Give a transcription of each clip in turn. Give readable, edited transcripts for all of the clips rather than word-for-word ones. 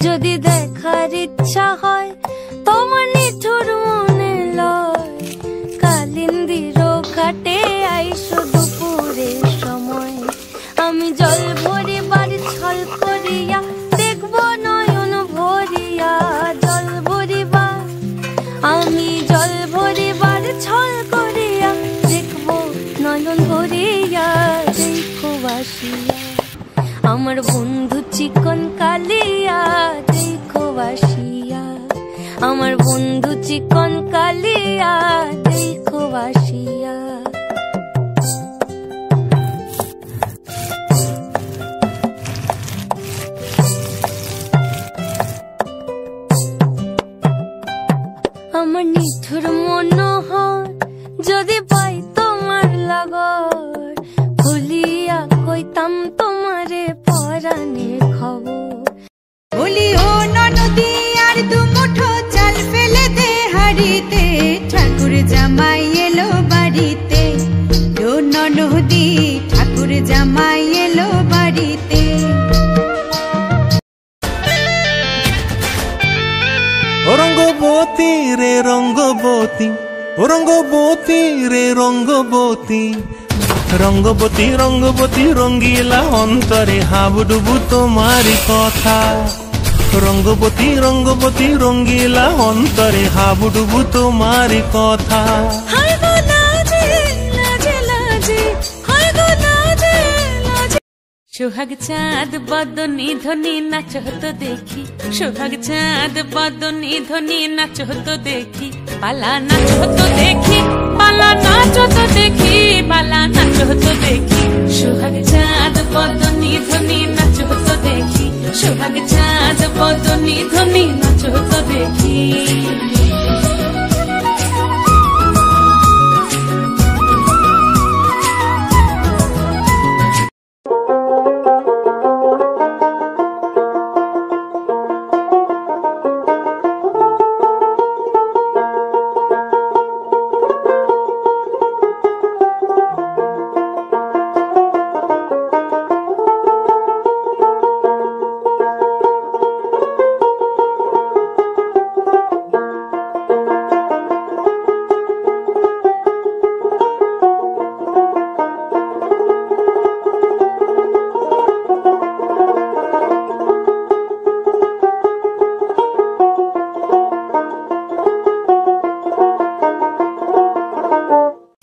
যদি দেখার ইচ্ছা হয় তোমার নিঠুর মনে লয়, কালিন্দির ঘাটে আইসো দুপুরের সময়। আমি জল ভরিবার ছল করিয়া দেখব নয়ন ভরিয়া, জল ভরিবা আমি জল ভরিবার ছল করিয়া দেখব নয়ন ভরিয়া। দেখো বাসিয়া আমার বন্ধু চিকন কালিয়া, দেখো বাসিয়া আমার বন্ধু চিকন কালিয়া, দেখো বাসিয়া। আমার নিঠুর মনোহর যদি পাই তোমার লাগর, ভুলিয়া কইতাম তোমারে পরাণের খবর। বলি ও ননদী আর দু মুঠো চাল ফেলে দে হাড়িতে, ঠাকুর জামাই এলো বাড়িতে। ও ননদী ঠাকুর জামাই এলো বাড়িতে। রঙ্গবতী রে রঙ্গবতী, রঙ্গবতী রে রঙ্গবতী, রঙ্গবতী রঙ্গবতী রঙ্গিলা অন্তরে হাবুডুবু তোমারি কথা। রঙ্গবতী রঙ্গবতী রঙ্গিলা অন্তরে হাবুডুবু তোমারি কথা। সোহাগ চাঁদ বদনী ধ্বনি নাচ হতো দেখি, সোহাগ চাঁদ বদনী ধ্বনি নাচ হতো দেখি। পালা নাচ হতো দেখি, পালা নাচ হতো দেখি, পালা নাচ হতো দেখি। সোহাগ চাঁদ বদনী ধ্বনি নাচ হতো দেখি, সোহাগ চাঁদ বদনী ধ্বনি নাচ হতো দেখি।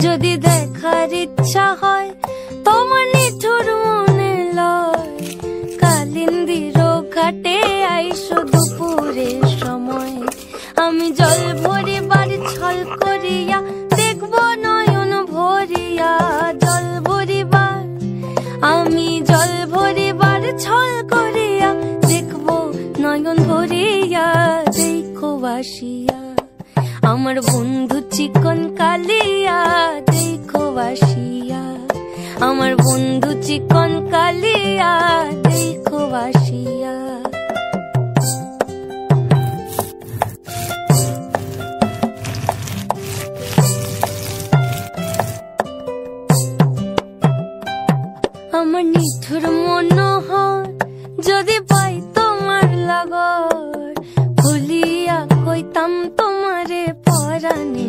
যদি দেখার ইচ্ছা হয় তোমার নিঠুর মনে লয়, কালিন্দির ঘাটে আইসো দুপুরের সময়। আমি জল ভরিবার ছল করিয়া দেখব নয়ন ভরিয়া, জল ভরিবার আমি জল ভরিবার ছল করিয়া দেখব নয়ন ভরিয়া। দেখো বাসিয়া আমার বন্ধু চিকন কালিয়া, দেখো বাসিয়া আমার বন্ধু চিকন কালিয়া, দেখো বাসিয়া। আমার নিঠুর মনোহর যদি পাই তোমার লাগর, ভুলিয়া কইতাম তোমারে পরাণের